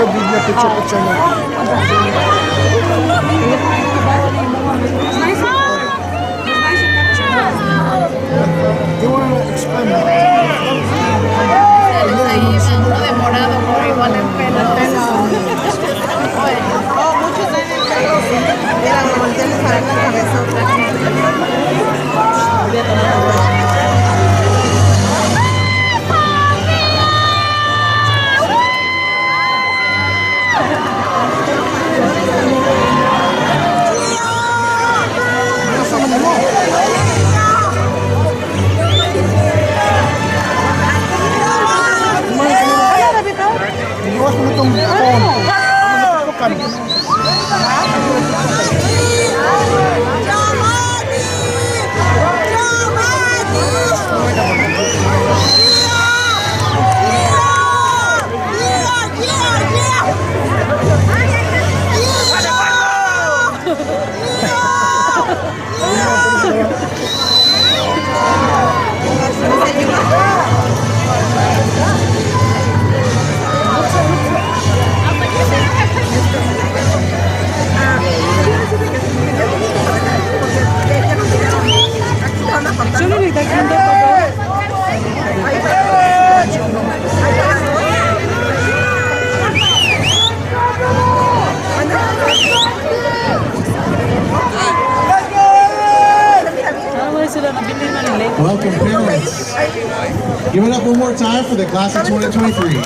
video, picture na. You want to expand uno demorado, pero igual en pena. Muchos años en pena. Mira, me volteé a parar la cabeza otra iwas mo itong phone. Bukan. Welcome, parents. Give it up one more time for the class of 2023.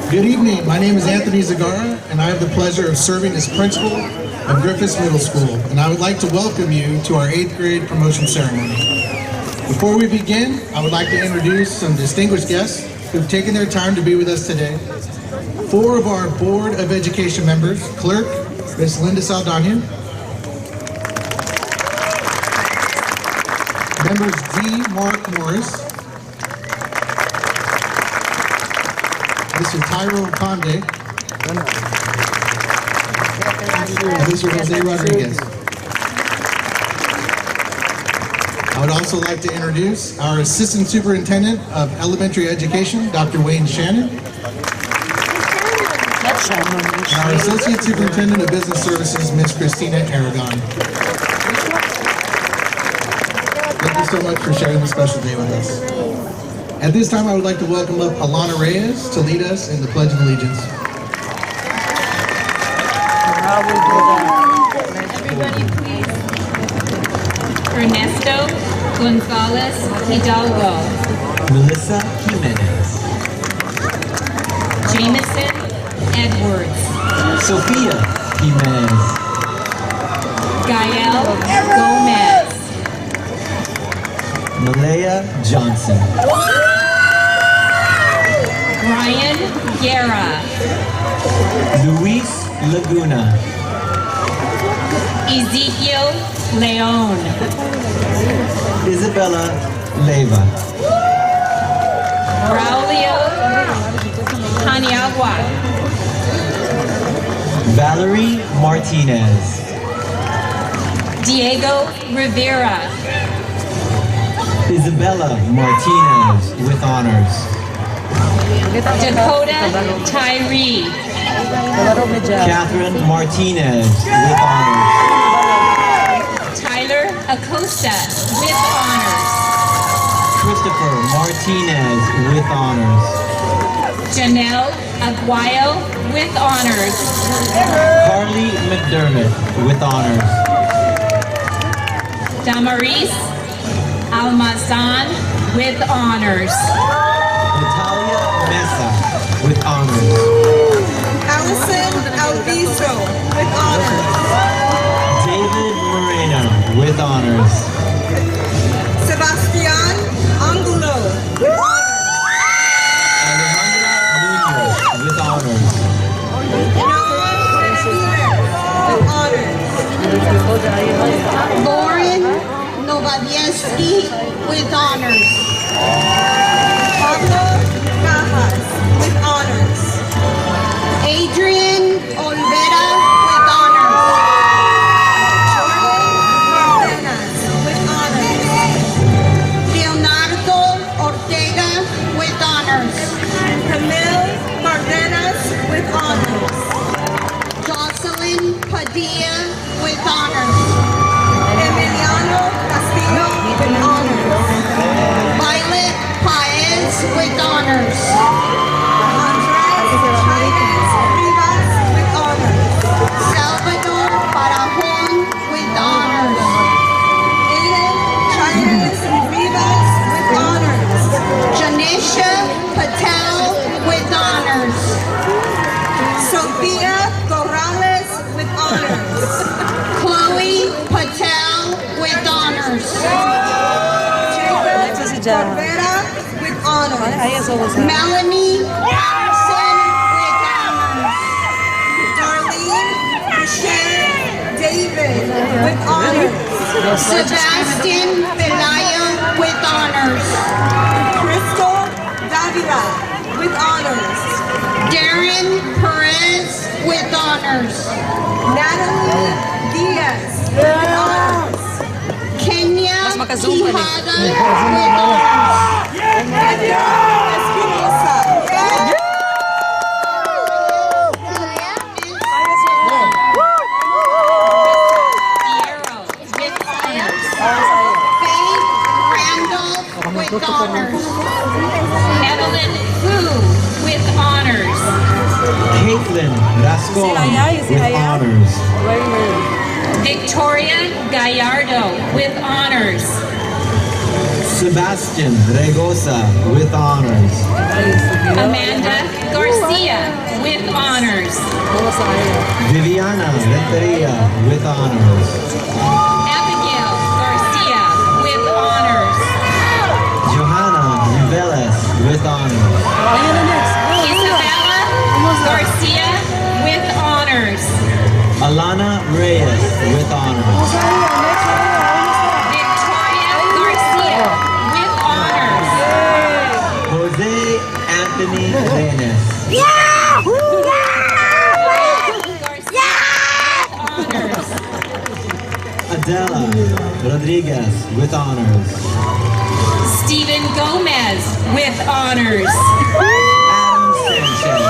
Good evening. My name is Anthony Zagara, and I have the pleasure of serving as principal of Griffiths Middle School, and I would like to welcome you to our 8th grade promotion ceremony. Before we begin, I would like to introduce some distinguished guests who've taken their time to be with us today. 4 of our Board of Education members, Clerk, Ms. Linda Saldana, members G. Mark Morris, Mr. Tyro Conde, and Mr. Jose Rodriguez. I would also like to introduce our Assistant Superintendent of Elementary Education, Dr. Wayne Shannon, and our Associate Superintendent of Business Services, Ms. Christina Aragon. Thank you so much for sharing this special day with us. At this time, I would like to welcome up Alana Reyes to lead us in the Pledge of Allegiance. Everybody, please. Ernesto Gonzalez Hidalgo. Melissa Jimenez. Jameson Edwards. Sophia Jimenez. Gael Gomez. Malaya Johnson. Brian Guerra. Luis Laguna. Ezekiel Leon. Isabella Leyva. Braulio Paniagua. Valerie Martinez. Diego Rivera. Isabella Martinez with honors. Dakota Tyree. Catherine Martinez with honors. Tyler Acosta with honors. Christopher Martinez with honors. Janelle Aguayo with honors. Carly McDermott with honors. Damaris Almazan with honors. Natalia Mesa with honors. Allison Alviso with honors. David Moreno with honors. Sebastian Angulo with honors. Alejandra Munoz with honors. Noah with honors. Lauren Novadieski with honors. Pablo Cajas with honors. Adrian Olvera with honors. Jordan Melanie Harrison with honors. Darlene Michelle David with honors. Sebastian Pelayo with honors. Crystal Davila with honors. Darren Perez with honors. Natalie Diaz with honors. Kenya Quijada with honors. Kenya Espinosa. Piero with honors. Faith Randolph with honors. Evelyn Fu with honors. Caitlin Rascon with honors. Victoria Gallardo with honors. Sebastian Regosa with honors. Amanda Garcia with honors. Viviana Renteria with honors. Abigail Garcia with honors. Johanna Niveles with honors. Isabella Garcia with honors. Alana Reyes with honors. Victoria Garcia with honors. Jose Anthony Reyes. Garcia with honors. Adela Rodriguez with honors. Stephen Gomez with honors. Adam Sanchez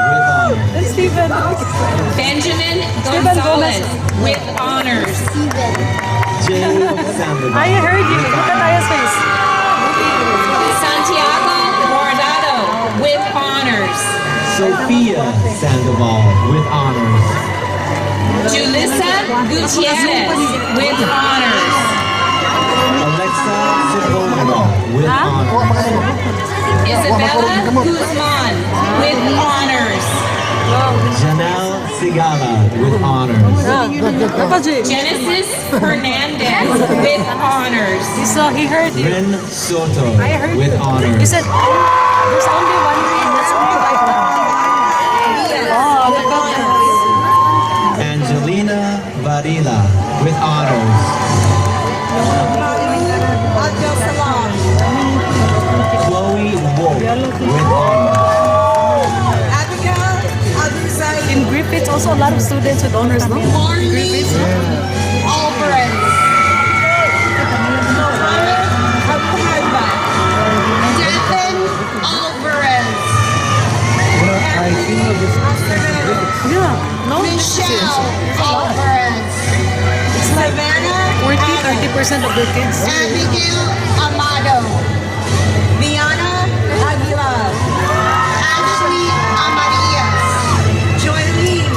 with honors. Benjamin Gonzalez with honors. Jay Sandoval. I heard you. Look at Aya's face. Santiago Guardado with honors. Sophia Sandoval with honors. Julissa Gutierrez with honors. Alexa Sepulveda with honors. Isabella Guzman with honors. Janelle Sigala with honors. Genesis Hernandez with honors. You saw, he heard you. Ren Soto I heard with you. You honors. said, there's only one ring. That's only like one. Oh, look at Angelina Varila with honors. Abdul Salam. Chloe Wolf with honors. Abigail Abdul In Griffiths, also a lot of students with honors, no? Marley Alvarez. Devin Alvarez. Yeah, no? Michelle Alvarez. Savannah 30% of their kids. Abigail Amado. Viana Aguilar. Ashley Amarias. Joylene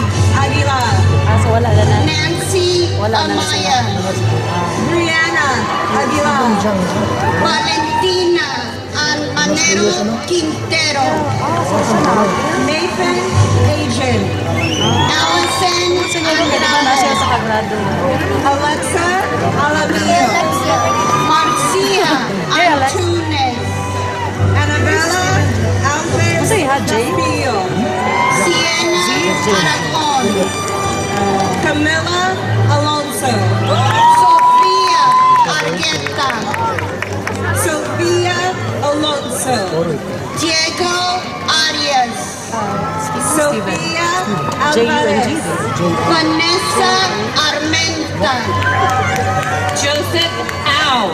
Aguilar. Ah, so wala na. Nancy Wala na Amaya. sila. Brianna Aguilar. Valentina Manero Quintero. Nathan Agent. Allison Nasa sa kagrado. Alexa Alamio. Marcia Hey, Alex. Antunes. Annabella Alves Kasi ha, Jay? Castillo. Sienna Aracon. Camila Alonso. Sofia Argueta. Sofia Alonso. Diego Arias. Sofia Alvarez. Vanessa Armenta. Joseph Au.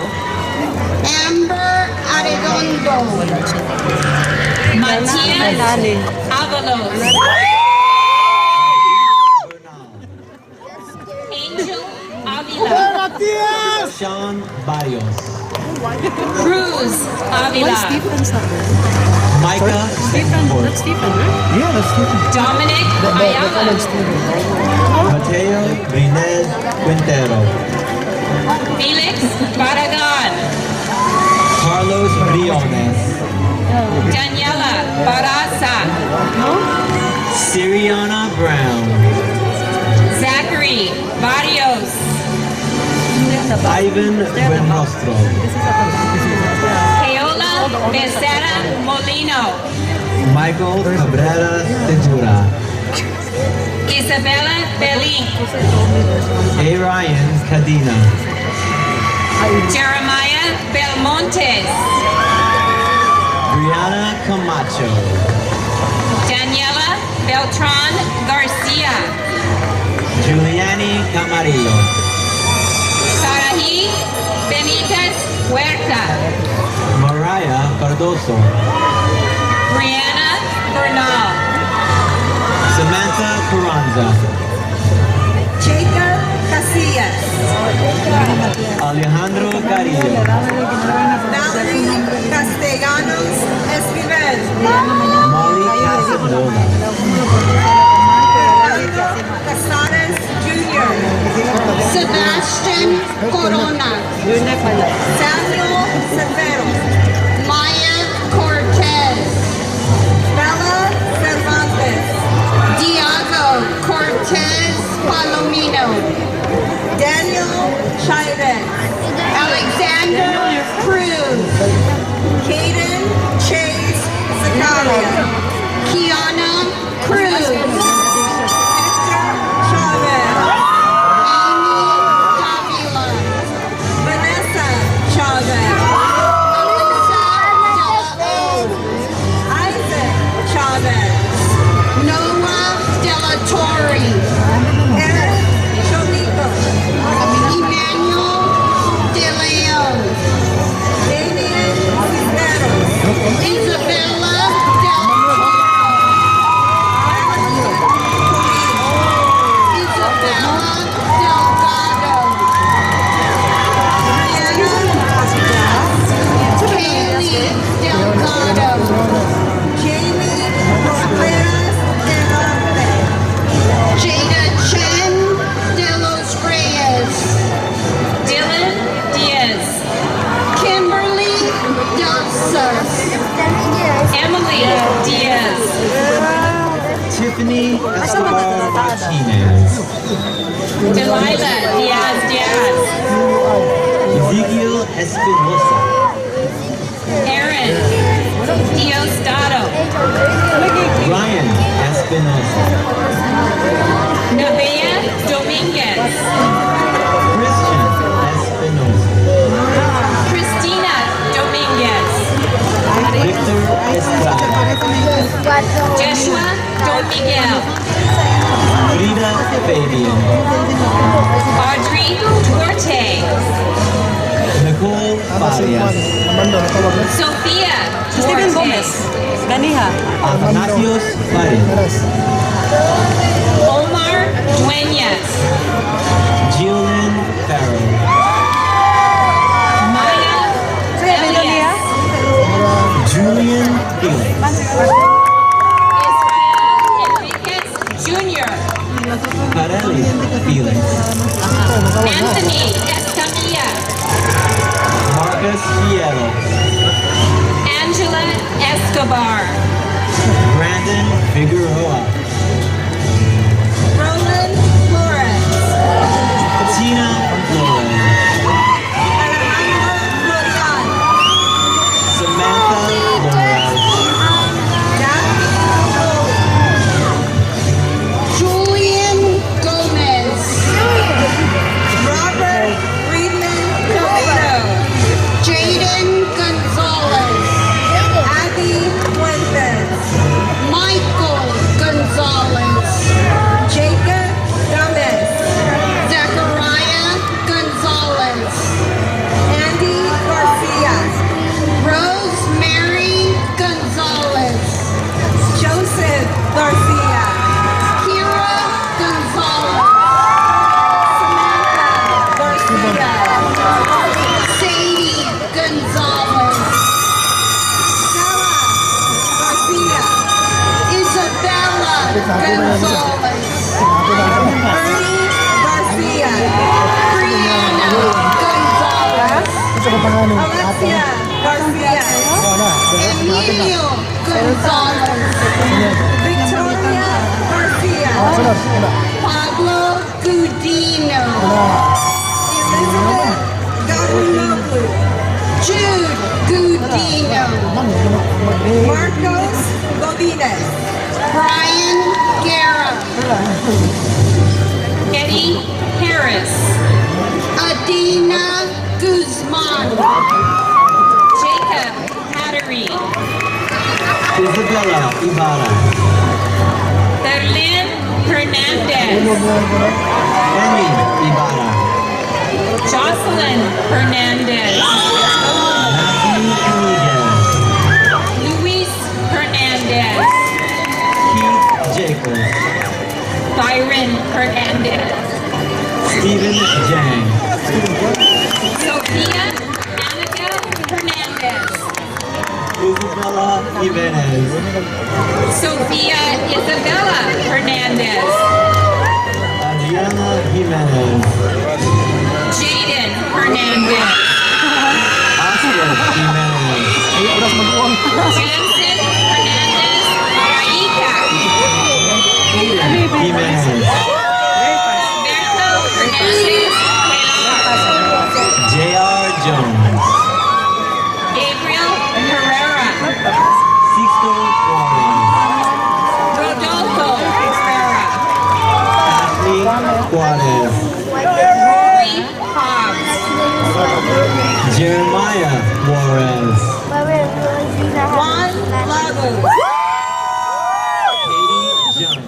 Amber Arredondo. Matias Dali. Avalos. Angel Avila. Sean Barrios. Cruz Why Avila. Stephen's not there? Micah Stephen, Betancourt. that's Stephen, right? Yeah, that's different. Dominic Ayala. Mateo Brined Quintero. Felix Barragan. Carlos Briones. Daniela Barasa. Siriana Brown. Zachary Barrios. Ivan Buenrostro. Paola Becerra Molino. Michael Cabrera Segura. Isabella Belin. A. Ryan Cadena. Jeremiah Belmontes. Brianna Camacho. Daniela Beltran Garcia. Giuliani Camarillo. Sarahi Benitez Huerta. Mariah Cardoso. Brianna Bernal. Samantha Carranza. Jacob Casillas. Alejandro Carillo. Valerie Castellanos Esquivel. Molly Casanova. Casares Jr. Sebastian Corona, Samuel Severo. Maya Cortez, Bella Cervantes. Diego Cortez Palomino, Daniel Chavez. Alexander Cruz, Caden Chase Zakaria. Kiana Cruz, Hector Chavez. Amy Davila, Vanessa Chavez. Alyssa Dela Isaac Chavez. Noah Della Torre, Eric Cholico. Emmanuel De Leon, Damien Cisneros. Isabella Del Isabella Delgado, Kaylee Delgado, Jamie Rojeras de Norte. Jada Chen De Los Reyes, Dylan Diaz. Kimberly Delser, Emily Diaz. Tiffany Escobar Martinez. Delilah Diaz Diaz. Ezekiel Espinosa. Aaron Diosdado. Ryan Espinosa. Nevaeh Dominguez. Christian Espinosa. Christina Dominguez. Victor Estrada. Joshua Don Miguel. Frida Fabian. Audrey Duarte. Nicole Farias. Sophia Steven Duarte. Gomez. Ganiha. Atanasios Paredes. Omar Dueñas. Jillian Farrell. Maya Elias. Julian Felix. Israel Enriquez Jr. Carelli Felix. Anthony Escamilla. Marcus Fierro. Angela Escobar. Brandon Figueroa. Roland Flores. Tina Flores. Alejandro Florian. Samantha Flores. Daphne Rose. Julian Gomez, Robert Friedman Toledo. Jaden Gonzalez, Abby Fuentes. Michael Gonzalez, Jacob Gomez. Zachariah Gonzalez, Andy Garcia. Rosemary Gonzalez, Joseph Garcia. Kira Gonzalez, Samantha Garcia. Sadie Gonzalez, Stella Garcia. Isabella Gonzalez, Ernie Garcia. Brianna Gonzalez, Alexia Garcia. Emilio Gonzalez, Victoria Garcia. Pablo Gudino, Elizabeth Gabrieloglu. Jude Gudino, Godino. Marcos Godinez. Brian Guerra. Eddie Harris. Adina Guzman. Jacob Hattery. Isabella Ibarra. Darlene Hernandez. Emmy Ibarra. Jocelyn Hernandez. Matthew Enriquez. Luis Hernandez. Keith Jacobs. Byron Hernandez. Stephen Jang. Sophia Annabelle Hernandez. Isabella Jimenez. Sophia Isabella Hernandez. Adriana Jimenez. Jaden Hernandez. Oscar Jimenez. Jensen Hernandez Araica. Aiden Jimenez. Berto Hernandez Velar. J.R. Jones. Gabriel Herrera. Sixto Juarez. Rodolfo Herrera. Ashley Juarez. Rory Hobbs. Jeremiah Juarez. Juan Lagos. Katie Jung.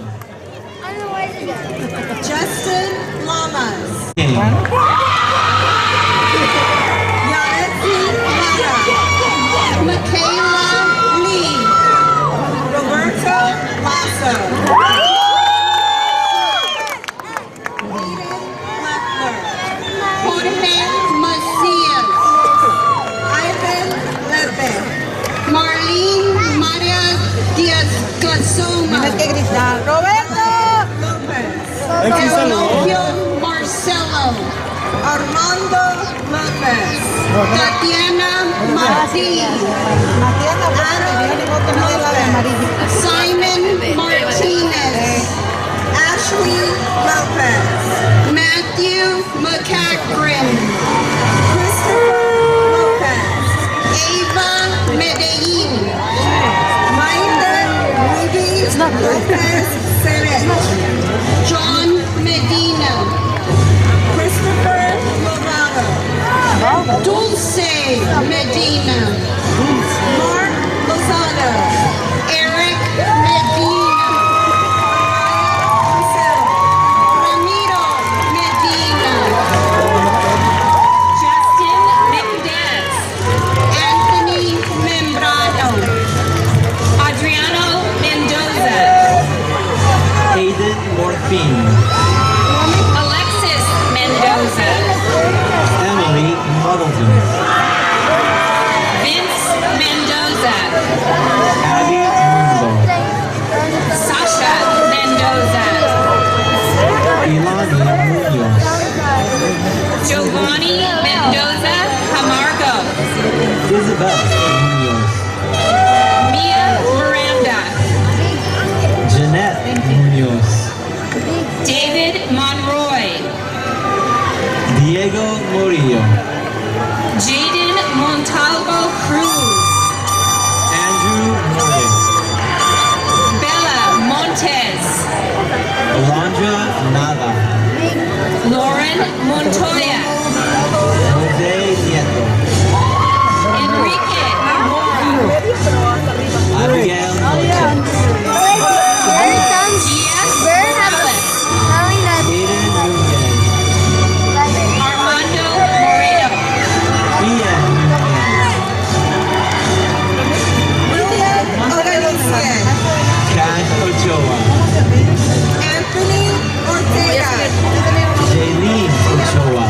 Justin Lamas. King. Yanesi Lara. Michaela Lee. Roberto Lasso. Jorge Macias. Ivan Lepe. Marlene Maria Diaz Casoma. Roberto Lopez. Eulogio Marcelo. Armando Lopez. Tatiana Martin. Simon Martinez. Ashley Lopez. Matthew McCachran. Christopher Lopez. Ava Medellin. Maida Rudy Lopez Serret. John Medina. Christopher Lovato. Dulce Medina. Mark Lozano. Eric Medina. Ramiro Medina. Justin Mendez. Anthony Membrano. Adriano Mendoza. Hayden Morphine. Alexis Mendoza. Emily Muddleton. Vince Mendoza. Abby Mundo. Sasha Mendoza. Ilani Munoz. Giovanni Mendoza Camargo. Isabel Munoz. Mia Miranda. Jeanette Munoz. David Monroy. Diego Murillo. Jaden Montalvo Cruz. Andrew Morgan. Bella Montes. Alondra Nava. Lauren Montoya. Jose Nieto. Enrique Moru. Abigail Noche. Gia Morales. Aiden Nunez. Armando Moreno. Ian Nunez. William Organician. Cash Ochoa. Anthony Ortega. Jaylene Ochoa.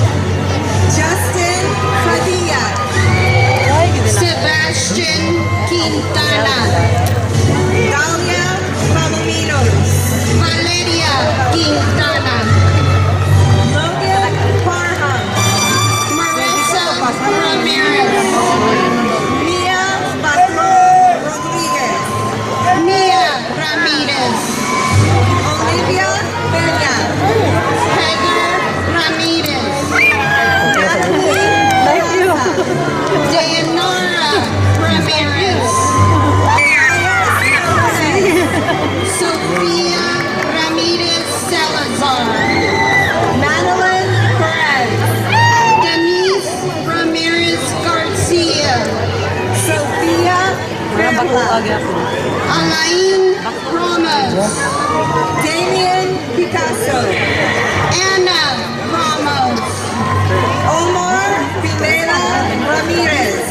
Ramirez.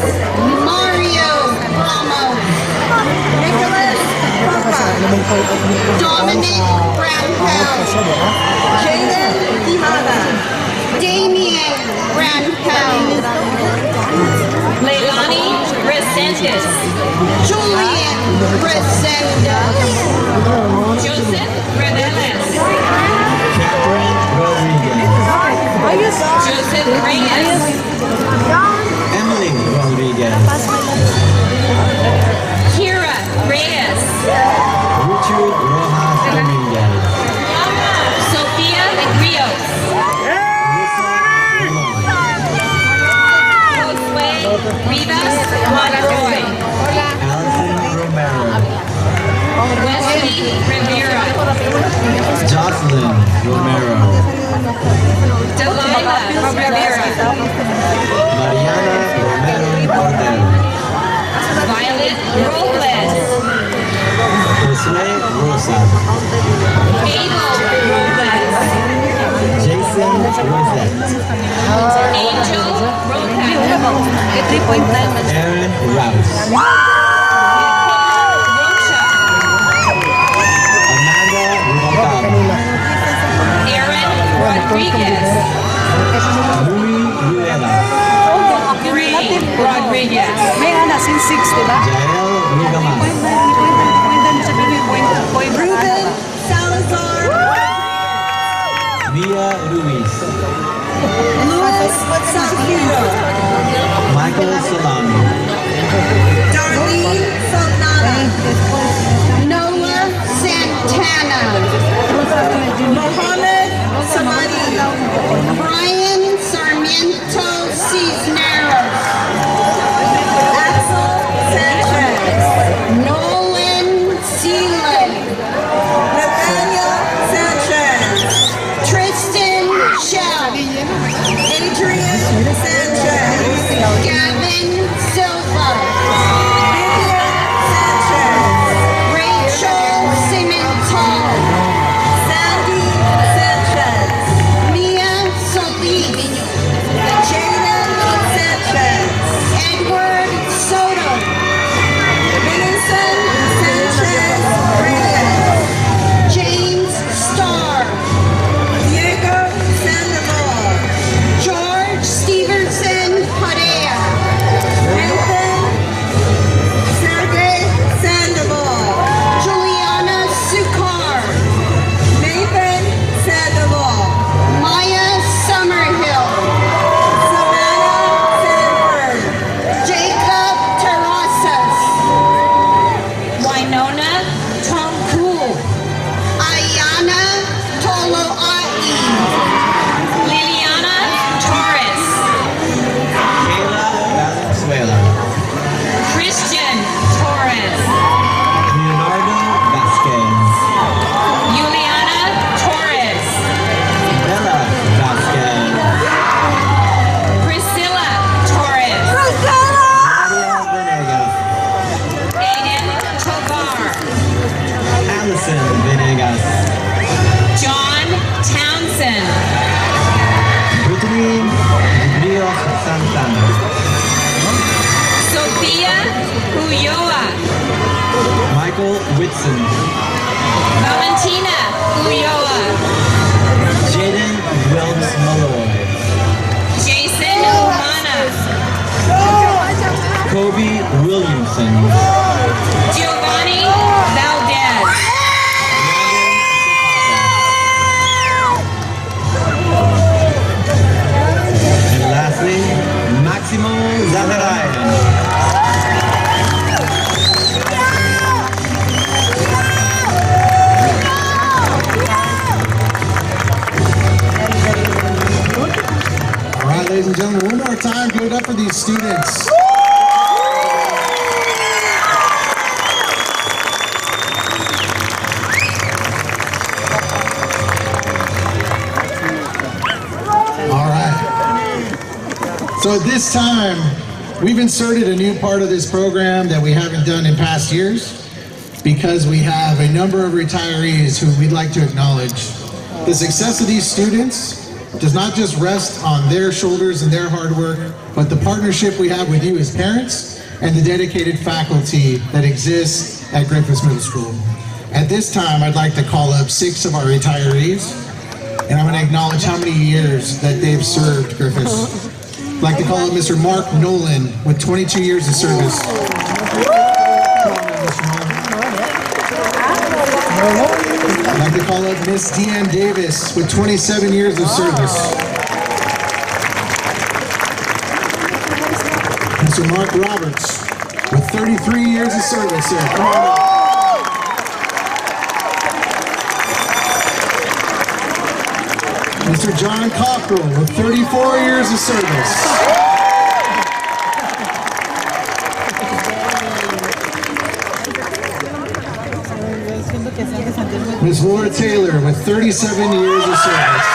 Mario Ramos. Nicholas Papa. Dominic Brownhouse. Jaden Tijada. Damien Brownhouse. Leilani Resendez. Julian Resendez. Joseph Reveles. Catherine Rodriguez. Joseph Reyes. Emily Rodriguez. Kira Reyes. Richard Rojas Dominguez. Sofia Rios. Josue Rivas Monroy. Allison Romero. Wesley Rivera. Jocelyn Romero. Delilah Rivera. Mariana Romero Cordero. Violet Robles. Josue Rosa. Abel Robles. Jason Rosette. Angel Roca. Aaron Rouse. Rocha. Amanda Rubalcaba. Aaron Rodriguez. Louis Ruela. Gray Rodriguez. May since 6, diba? Jael Rugamas. Ruben Salazar. Mia Ruiz. Luis Salcido. Michael Salami. Darlene Saldana. Noah Santana. Mohammed Samani. Brian Sarmiento Cisneros. Axel Sanchez. Nolan Seelan. Nathaniel Sanchez. Tristan Shell. Adrian Sanchez. Gavin Silva. Vivian Sanchez. Rachel Cimental. Sandy Sanchez. Mia Solis. Jaden Sanchez. Edward Soto. Vincent Sanchez Reyes. James Starr. Diego Sandoval. George Stevenson Padilla. Nathan Sergey Sandoval. Juliana Sukar. Nathan Sandoval. Maya Summerhill. Savannah Sanford. Jacob Terrasas. Winona Tomcool. Ayana Toloai. Liliana Torres. Kayla Valenzuela. Christian Torres. Leonardo Vasquez. Juliana Torres. Bella Vasquez. Priscilla Torres. Nadia Venegas. Aiden Tovar. Allison Venegas. John Townsend. Brittany Rios Santana. Sophia Ulloa. Michael Whitson. Valentina Ulloa. Jaden Wilms Malloy. Jason Umana. Kobe Williamson. Giovanni Valdez. And lastly, Maximo Zaharayan. All right, ladies and gentlemen, one more time, give it up for these students. All right. So at this time, we've inserted a new part of this program that we haven't done in past years because we have a number of retirees who we'd like to acknowledge. The success of these students does not just rest on their shoulders and their hard work, but the partnership we have with you as parents and the dedicated faculty that exists at Griffiths Middle School. At this time, I'd like to call up 6 of our retirees, and I'm going to acknowledge how many years that they've served Griffiths. I'd like to call up Mr. Mark Nolan with 22 years of service. I'd like to call up Miss Deanne Davis with 27 years of service. Mr. Mark Roberts with 33 years of service, sir. Come on up. Mr. John Cockrell with 34 years of service. Ms. Laura Taylor with 37 years of service.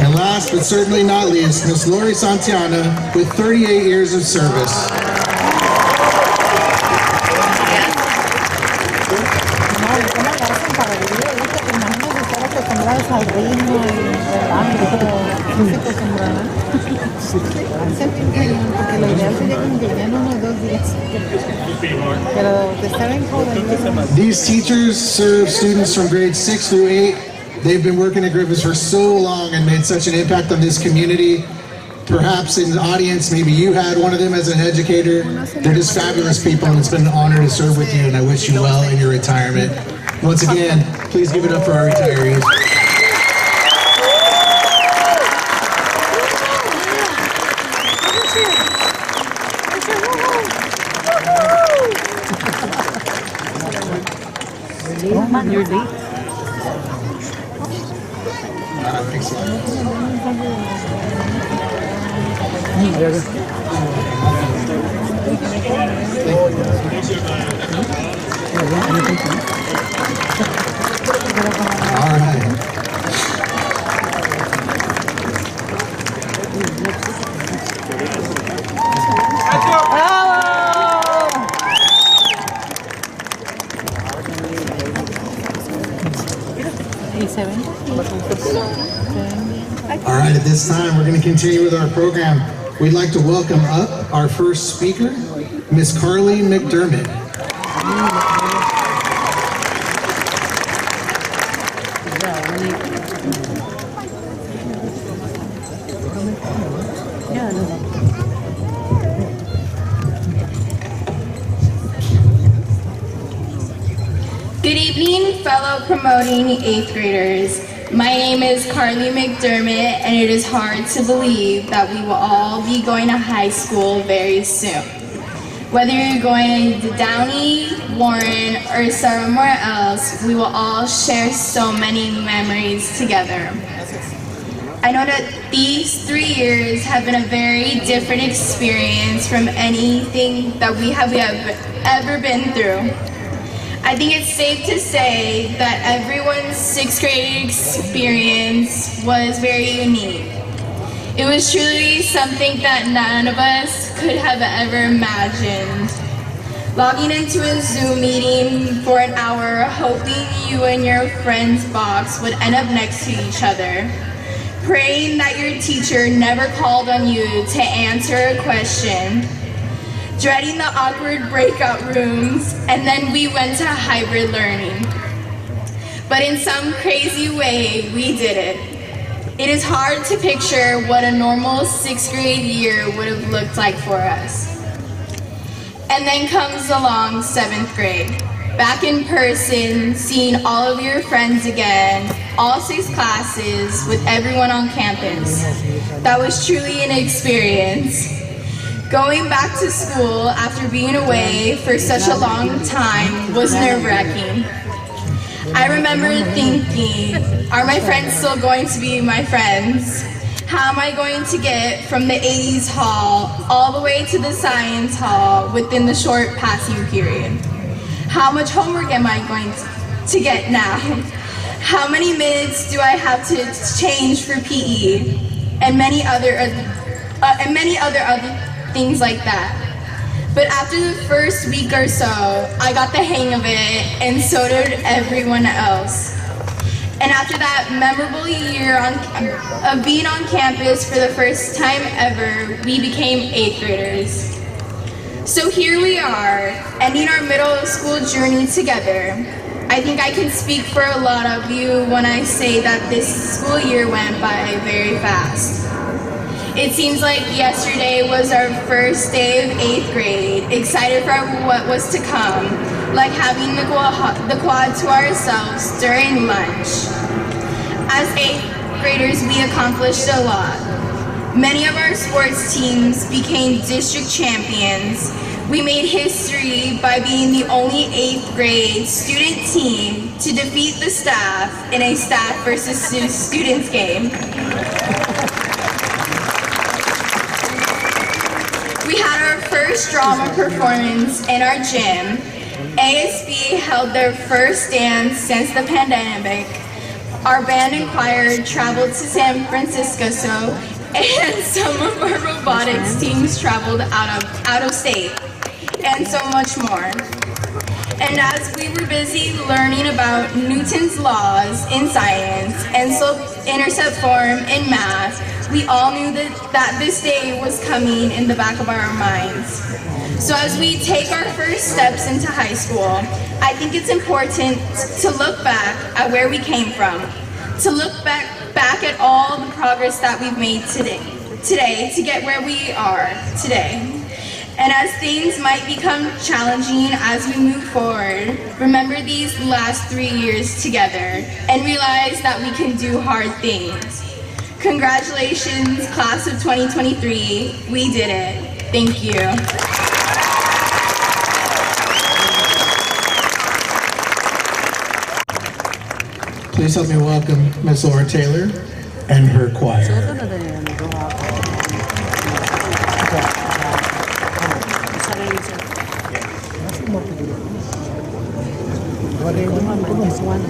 And last but certainly not least, Ms. Lori Santana with 38 years of service. These teachers serve students from grades 6 through 8. They've been working at Griffiths for so long and made such an impact on this community. Perhaps in the audience, maybe you had one of them as an educator. They're just fabulous people, and it's been an honor to serve with you, and I wish you well in your retirement. Once again, please give it up for our retirees. You're late. All right. All right, at this time, we're going to continue with our program. We'd like to welcome up our first speaker, Miss Carly McDermott. Good evening, fellow promoting 8th graders. My name is Carly McDermott, and it is hard to believe that we will all be going to high school very soon. Whether you're going to Downey, Warren, or somewhere else, we will all share so many memories together. I know that these 3 years have been a very different experience from anything that we have ever been through. I think it's safe to say that everyone's 6th grade experience was very unique. It was truly something that none of us could have ever imagined. Logging into a Zoom meeting for an hour, hoping you and your friend's box would end up next to each other. Praying that your teacher never called on you to answer a question. Dreading the awkward breakout rooms, and then we went to hybrid learning. But in some crazy way, we did it. It is hard to picture what a normal 6th grade year would have looked like for us. And then comes along 7th grade. Back in person, seeing all of your friends again, all 6 classes with everyone on campus. That was truly an experience. Going back to school after being away for such a long time was nerve-wracking. I remember thinking, are my friends still going to be my friends? How am I going to get from the 80s hall all the way to the science hall within the short passing period? How much homework am I going to get now? How many minutes do I have to change for PE? And many other things like that. But after the first week or so, I got the hang of it, and so did everyone else. And after that memorable year of being on campus for the first time ever, we became 8th graders. So here we are, ending our middle school journey together. I think I can speak for a lot of you when I say that this school year went by very fast. It seems like yesterday was our first day of 8th grade, excited for what was to come, like having the quad to ourselves during lunch. As 8th graders, we accomplished a lot. Many of our sports teams became district champions. We made history by being the only 8th grade student team to defeat the staff in a staff versus students game. We had our first drama performance in our gym. ASB held their first dance since the pandemic. Our band and choir traveled to San Francisco, and some of our robotics teams traveled out of state, and so much more. And as we were busy learning about Newton's laws in science and slope-intercept form in math, we all knew that this day was coming in the back of our minds. So as we take our first steps into high school, I think it's important to look back at where we came from, to look back at all the progress that we've made today to get where we are today. And as things might become challenging as we move forward, remember these last 3 years together and realize that we can do hard things. Congratulations, class of 2023. We did it. Thank you. Please help me welcome Miss Laura Taylor and her choir. You have been by my side.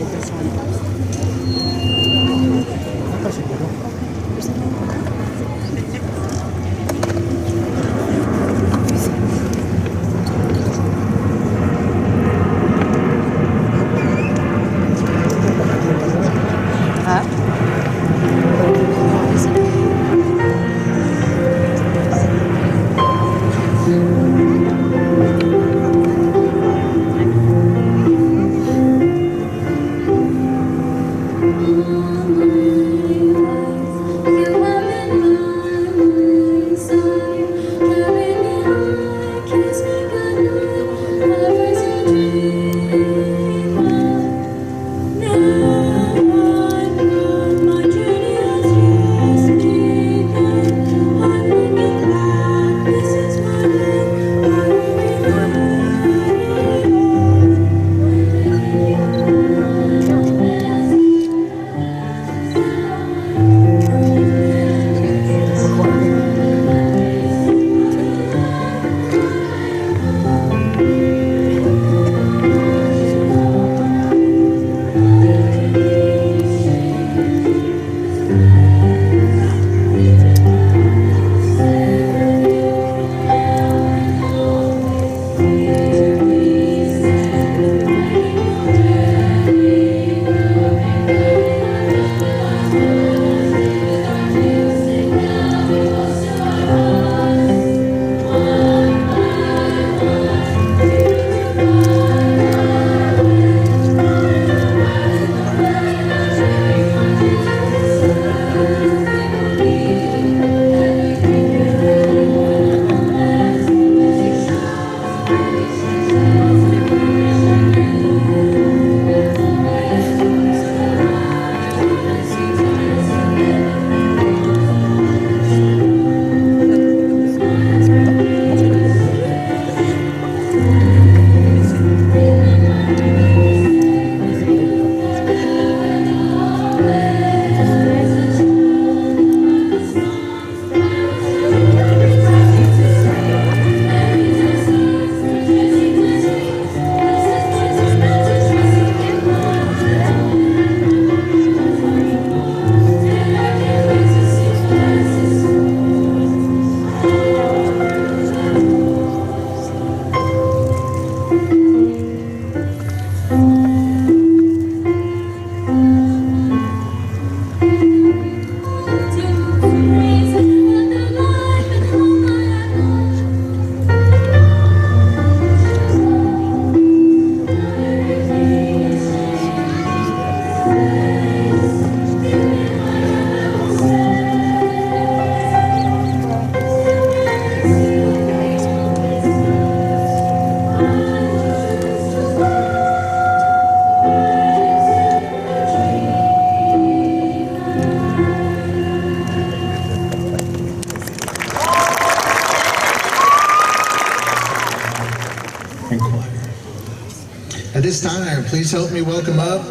At this time, please help me welcome up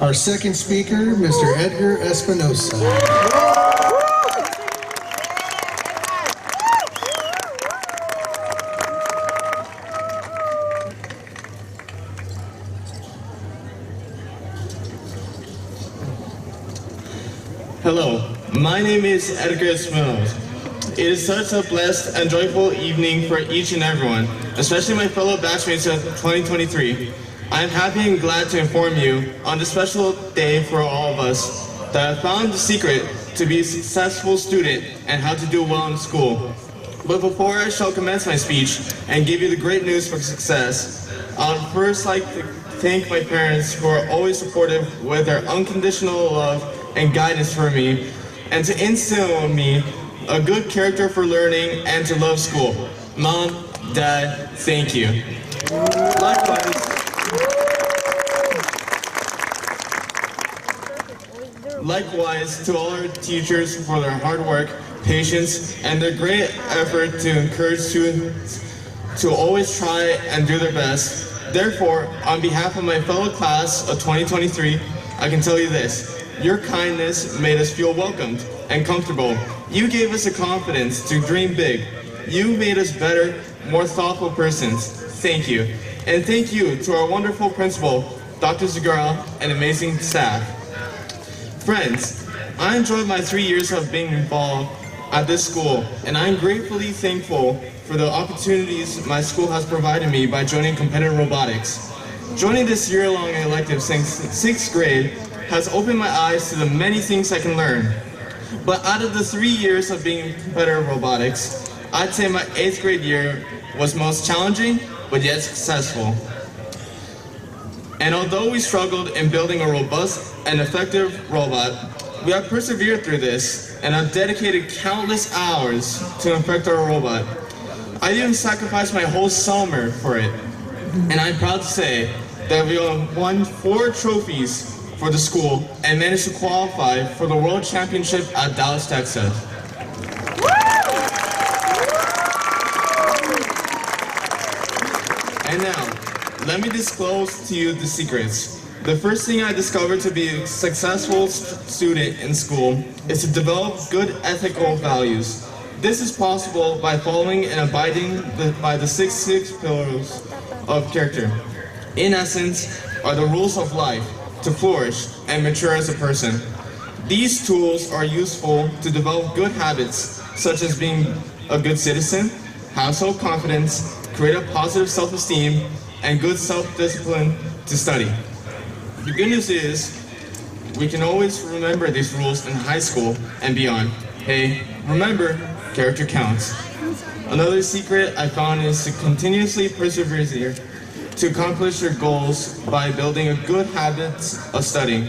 our second speaker, Mr. Edgar Espinosa. Hello, my name is Edgar Espinosa. It is such a blessed and joyful evening for each and everyone, especially my fellow batchmates of 2023. I am happy and glad to inform you on this special day for all of us that I found the secret to be a successful student and how to do well in school. But before I shall commence my speech and give you the great news for success, I would first like to thank my parents who are always supportive with their unconditional love and guidance for me, and to instill in me a good character for learning and to love school. Mom, Dad, thank you. Likewise to all our teachers for their hard work, patience, and their great effort to encourage students to always try and do their best. Therefore, on behalf of my fellow class of 2023, I can tell you this: your kindness made us feel welcomed and comfortable. You gave us the confidence to dream big. You made us better, more thoughtful persons. Thank you. And thank you to our wonderful principal, Dr. Zagara, and amazing staff. Friends, I enjoyed my 3 years of being involved at this school, and I'm gratefully thankful for the opportunities my school has provided me by joining competitive robotics. Joining this year-long elective since 6th grade has opened my eyes to the many things I can learn. But out of the 3 years of being in competitive robotics, I'd say my 8th grade year was most challenging, but yet successful. And although we struggled in building a robust and effective robot, we have persevered through this and have dedicated countless hours to perfect our robot. I even sacrificed my whole summer for it. And I'm proud to say that we won 4 trophies for the school and managed to qualify for the World Championship at Dallas, Texas. And now, let me disclose to you the secrets. The first thing I discovered to be a successful student in school is to develop good ethical values. This is possible by following and abiding by the 6 pillars of character. In essence, are the rules of life to flourish and mature as a person. These tools are useful to develop good habits, such as being a good citizen, have self-confidence, create a positive self-esteem, and good self-discipline to study. The good news is, we can always remember these rules in high school and beyond. Hey, remember, character counts. Another secret I found is to continuously persevere to accomplish your goals by building a good habits of studying.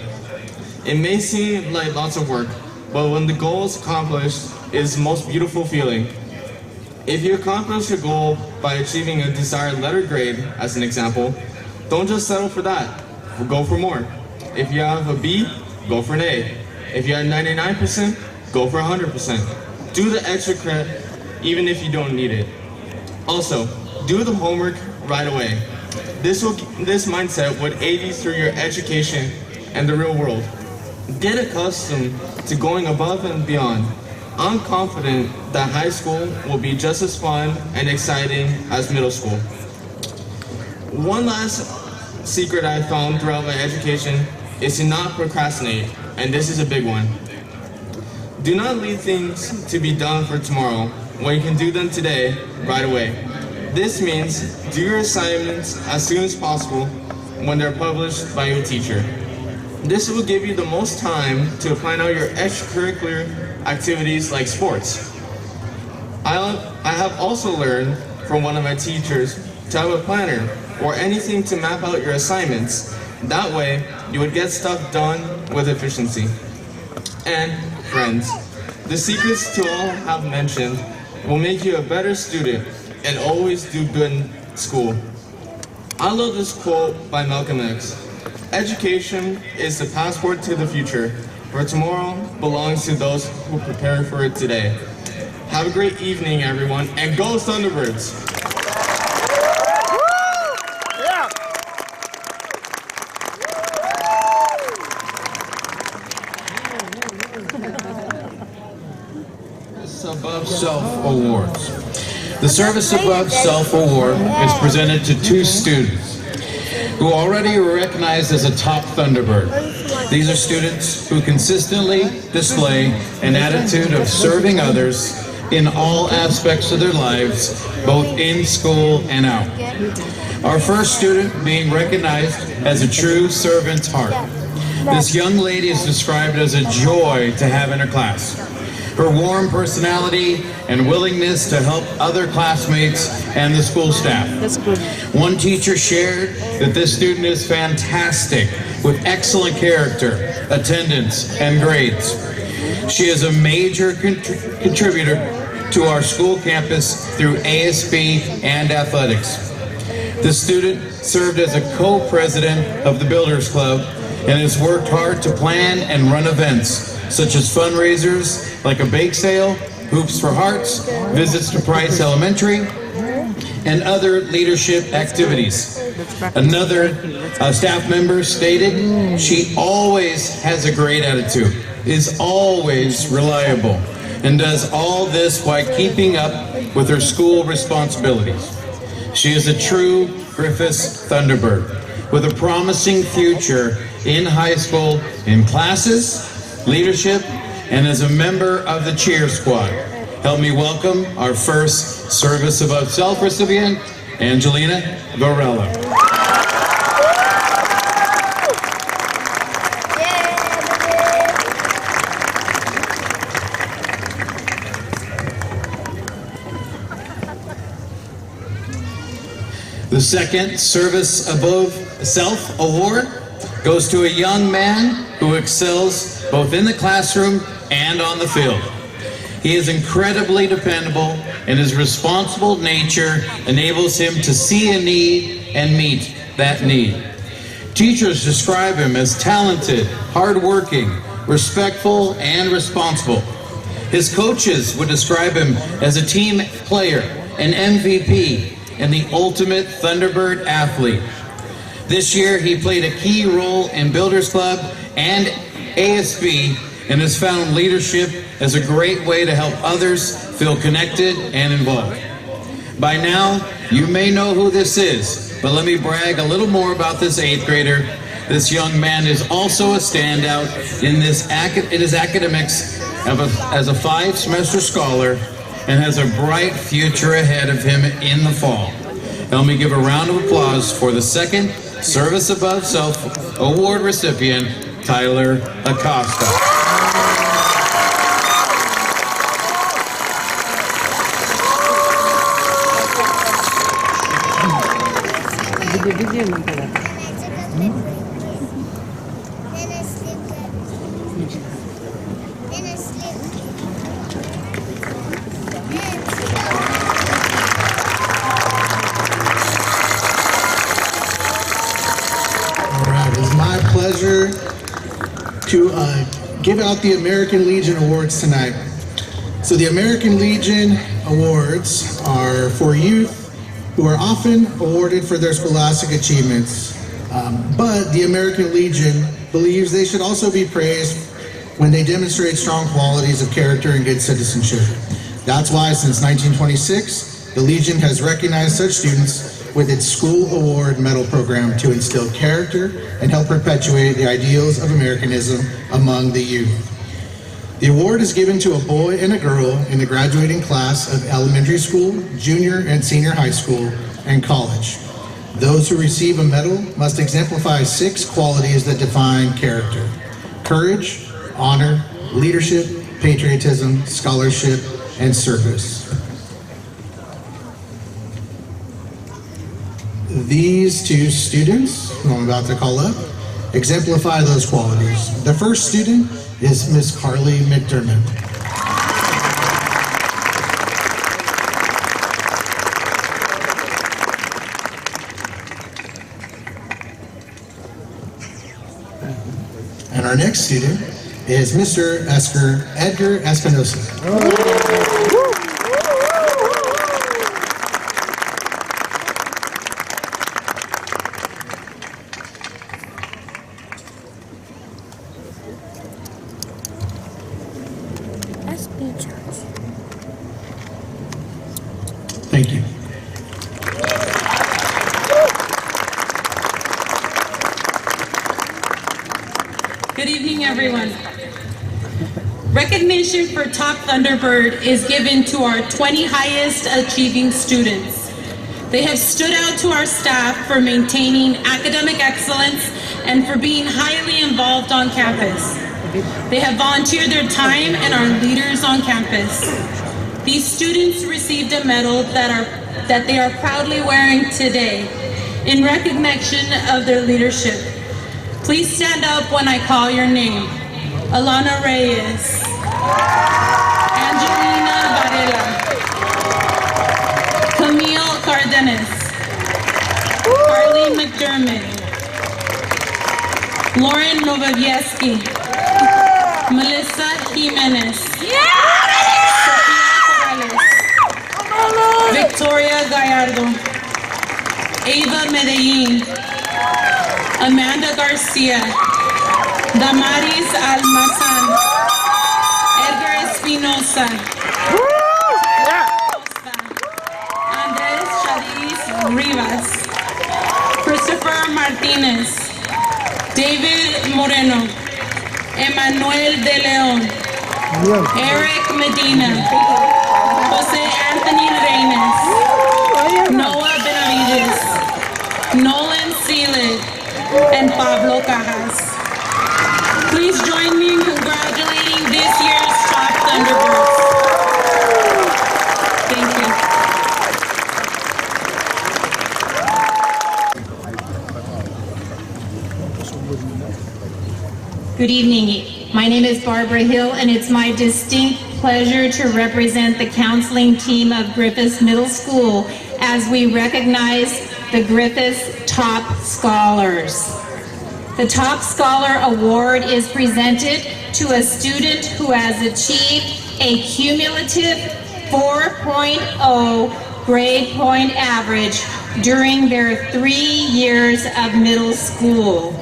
It may seem like lots of work, but when the goal is accomplished, it is the most beautiful feeling. If you accomplish a goal by achieving a desired letter grade, as an example, don't just settle for that. Go for more. If you have a B, go for an A. If you have 99%, go for 100%. Do the extra credit, even if you don't need it. Also, do the homework right away. This mindset would aid you through your education and the real world. Get accustomed to going above and beyond. I'm confident that high school will be just as fun and exciting as middle school. One last secret I found throughout my education is to not procrastinate, and this is a big one. Do not leave things to be done for tomorrow when you can do them today, right away. This means do your assignments as soon as possible when they're published by your teacher. This will give you the most time to plan out your extracurricular activities like sports. I have also learned from one of my teachers to have a planner or anything to map out your assignments. That way, you would get stuff done with efficiency. And friends, the secrets to all have mentioned will make you a better student and always do good in school. I love this quote by Malcolm X. Education is the passport to the future, for tomorrow belongs to those who prepare for it today. Have a great evening, everyone, and go Thunderbirds! Above Self Awards. The Service Above Self Award is presented to two students who already are recognized as a top Thunderbird. These are students who consistently display an attitude of serving others in all aspects of their lives, both in school and out. Our first student being recognized as a true servant's heart. This young lady is described as a joy to have in her class. Her warm personality and willingness to help other classmates and the school staff. That's good. One teacher shared that this student is fantastic with excellent character, attendance, and grades. She is a major contributor to our school campus through ASB and athletics. The student served as a co-president of the Builders Club and has worked hard to plan and run events such as fundraisers like a bake sale, Hoops for Hearts, visits to Price Elementary, and other leadership activities. Another staff member stated, she always has a great attitude, is always reliable, and does all this while keeping up with her school responsibilities. She is a true Griffiths Thunderbird with a promising future in high school in classes, leadership, and as a member of the cheer squad. Help me welcome our first Service Above Self recipient, Angelina Varela. The second Service Above Self award goes to a young man who excels both in the classroom and on the field. He is incredibly dependable, and his responsible nature enables him to see a need and meet that need. Teachers describe him as talented, hardworking, respectful, and responsible. His coaches would describe him as a team player, an MVP, and the ultimate Thunderbird athlete. This year, he played a key role in Builders Club and ASB and has found leadership as a great way to help others feel connected and involved. By now, you may know who this is, but let me brag a little more about this 8th grader. This young man is also a standout in his academics as a 5-semester scholar and has a bright future ahead of him in the fall. Help me give a round of applause for the second Service Above Self Award recipient, Tyler Acosta. Pleasure to give out the American Legion Awards tonight. So the American Legion Awards are for youth who are often awarded for their scholastic achievements, but the American Legion believes they should also be praised when they demonstrate strong qualities of character and good citizenship. That's why since 1926, the Legion has recognized such students with its School Award Medal Program to instill character and help perpetuate the ideals of Americanism among the youth. The award is given to a boy and a girl in the graduating class of elementary school, junior and senior high school, and college. Those who receive a medal must exemplify 6 qualities that define character: courage, honor, leadership, patriotism, scholarship, and service. These 2 students, who I'm about to call up, exemplify those qualities. The first student is Miss Carly McDermott. And our next student is Mr. Edgar Espinosa. Thank you. Good evening, everyone. Recognition for Top Thunderbird is given to our 20 highest achieving students. They have stood out to our staff for maintaining academic excellence and for being highly involved on campus. They have volunteered their time and are leaders on campus. These students received a medal that they are proudly wearing today in recognition of their leadership. Please stand up when I call your name. Alana Reyes, Angelina Varela, Camille Cardenas, Carly McDermott, Lauren Novovieski, Melissa Jimenez, Sofia Corrales, Victoria Gallardo, Ava Medellin, Amanda Garcia, Damaris Almazan, Edgar Espinosa, Andres Chadiz Rivas, Christopher Martinez, David Moreno, Emmanuel De Leon, Eric Medina, Jose Anthony Reynes, Noah Benavides, Nolan Seelig, and Pablo Cajas. Please join me in congratulating this year's Top Thunderbirds. Thank you. Good evening. My name is Barbara Hill, and it's my distinct pleasure to represent the counseling team of Griffiths Middle School as we recognize the Griffiths Top Scholars. The Top Scholar Award is presented to a student who has achieved a cumulative 4.0 grade point average during their 3 years of middle school.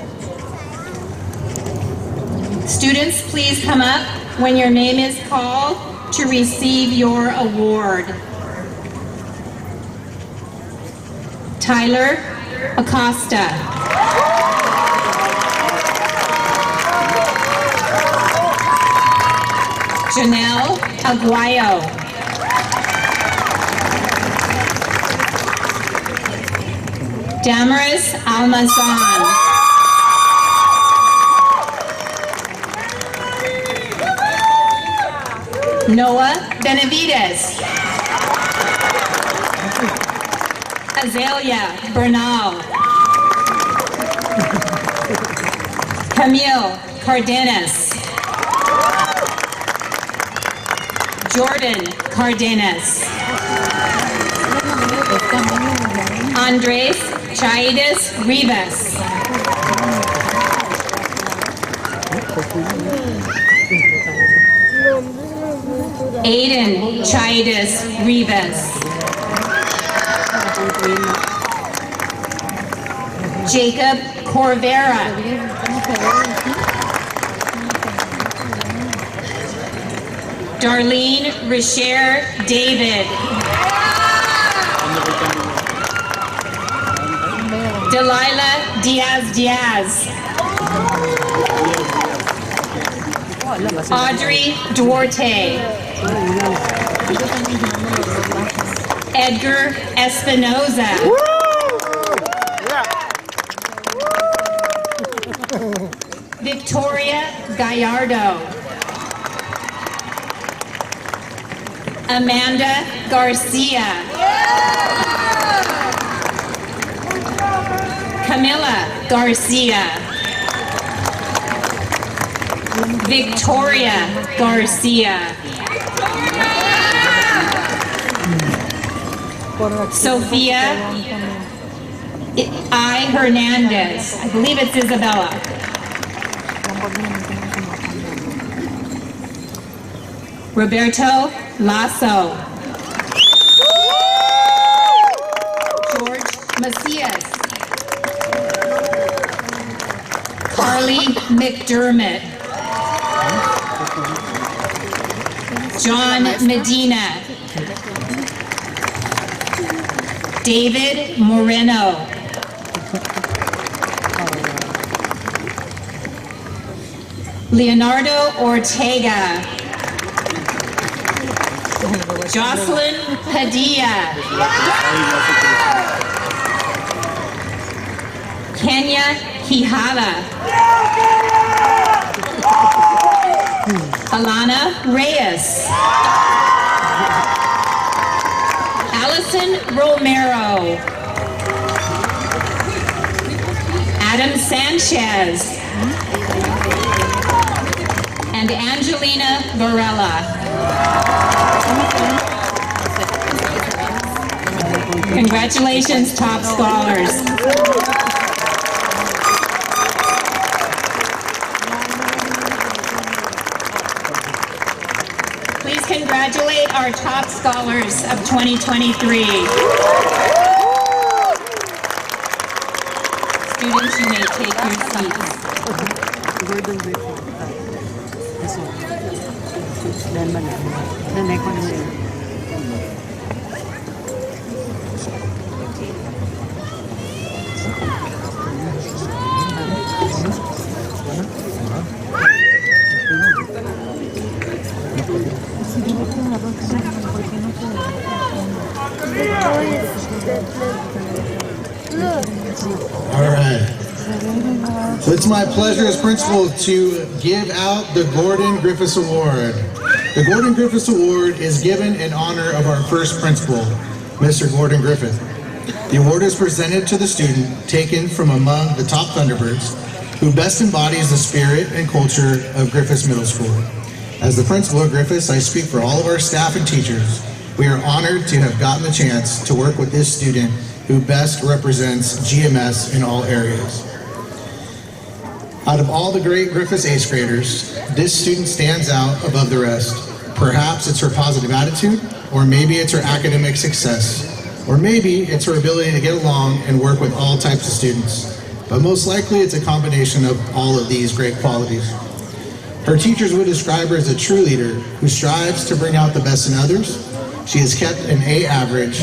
Students, please come up when your name is called to receive your award. Tyler Acosta. Janelle Aguayo. Damaris Almazan. Noah Benavides. Azalea Bernal. Camille Cardenas. Jordan Cardenas. Andres Chaides Rivas. Aiden Chaides Rivas. Jacob Corvera. Darlene Richer David. Delilah Diaz. Audrey Duarte. Edgar Espinoza. Victoria Gallardo. Amanda Garcia. Camila Garcia. Victoria Garcia. Sophia I. Hernandez. I believe it's Isabella. Roberto Lasso. George Macias. Carly McDermott. John Medina. David Moreno. Leonardo Ortega. Jocelyn Padilla. Kenya Quijada. Alana Reyes. Allison Romero. Adam Sanchez. And Angelina Varela. Congratulations, top scholars. Please congratulate our top scholars of 2023. Students, you may take your seats. All right. So it's my pleasure as principal to give out the Gordon Griffiths Award. The Gordon Griffiths Award is given in honor of our first principal, Mr. Gordon Griffith. The award is presented to the student taken from among the top Thunderbirds who best embodies the spirit and culture of Griffiths Middle School. As the principal of Griffiths, I speak for all of our staff and teachers. We are honored to have gotten the chance to work with this student who best represents GMS in all areas. Out of all the great Griffiths 8th graders, this student stands out above the rest. Perhaps it's her positive attitude, or maybe it's her academic success, or maybe it's her ability to get along and work with all types of students. But most likely it's a combination of all of these great qualities. Her teachers would describe her as a true leader who strives to bring out the best in others. She has kept an A average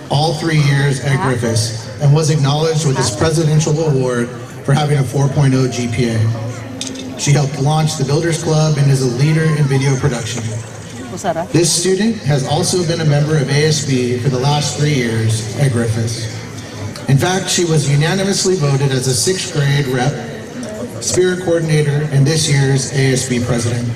all 3 years at Griffiths and was acknowledged with this presidential award for having a 4.0 GPA. She helped launch the Builders Club and is a leader in video production. This student has also been a member of ASB for the last 3 years at Griffiths. In fact, she was unanimously voted as a 6th grade rep, spirit coordinator, and this year's ASB president.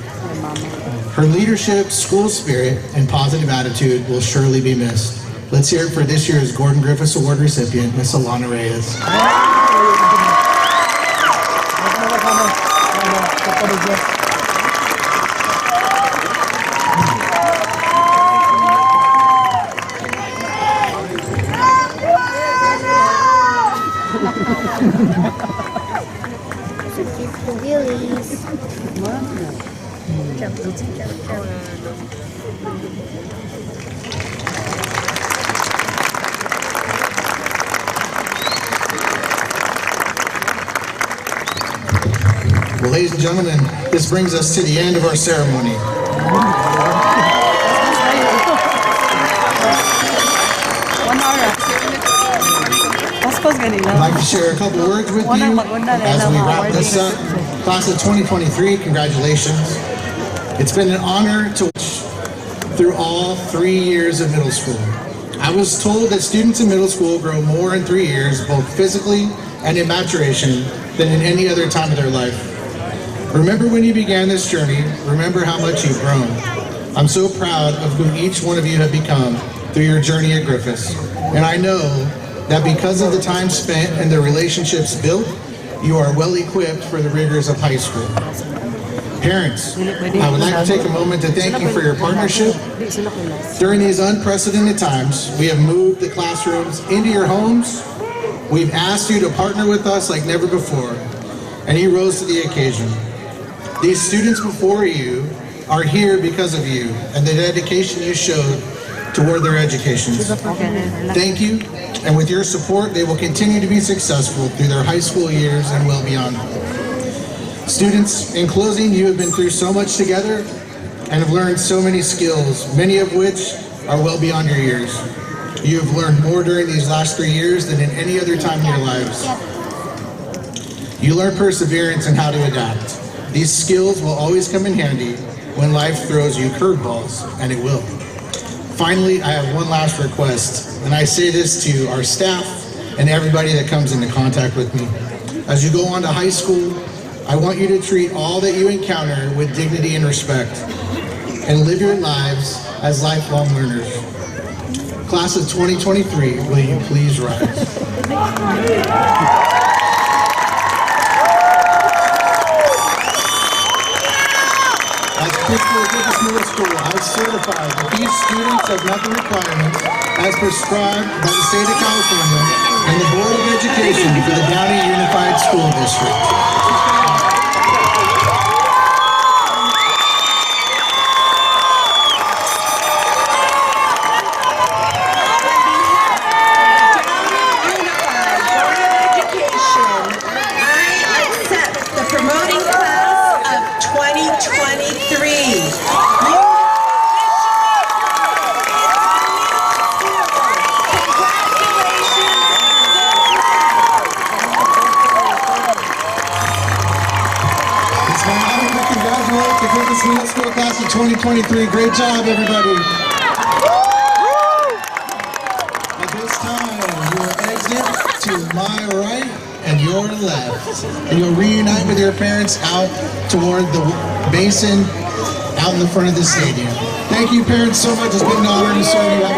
Her leadership, school spirit, and positive attitude will surely be missed. Let's hear it for this year's Gordon Griffiths Award recipient, Miss Alana Reyes. Well, ladies and gentlemen, this brings us to the end of our ceremony. I'd like to share a couple words with you as we wrap this up. Class of 2023, congratulations. It's been an honor to watch through all 3 years of middle school. I was told that students in middle school grow more in 3 years, both physically and in maturation, than in any other time of their life. Remember when you began this journey, remember how much you've grown. I'm so proud of who each one of you have become through your journey at Griffiths. And I know that because of the time spent and the relationships built, you are well equipped for the rigors of high school. Parents, I would like to take a moment to thank you for your partnership. During these unprecedented times, we have moved the classrooms into your homes. We've asked you to partner with us like never before, and you rose to the occasion. These students before you are here because of you and the dedication you showed toward their educations. Thank you, and with your support, they will continue to be successful through their high school years and well beyond. Students, in closing, you have been through so much together and have learned so many skills, many of which are well beyond your years. You have learned more during these last 3 years than in any other time in your lives. You learn perseverance and how to adapt. These skills will always come in handy when life throws you curveballs, and it will. Finally, I have one last request, and I say this to our staff and everybody that comes into contact with me. As you go on to high school, I want you to treat all that you encounter with dignity and respect, and live your lives as lifelong learners. Class of 2023, will you please rise? As principal of Griffiths Middle School, I certify that these students have met the requirements as prescribed by the state of California and the Board of Education for the Downey Unified School District. Promoting class of 2023. It's my honor to congratulate the Griffiths Middle School class of 2023. Great job, everybody. At this time, you will exit to my right and your left. And you'll reunite with your parents out toward the basin out in the front of the stadium. Thank you, parents, so much. It's been an honor to serve you.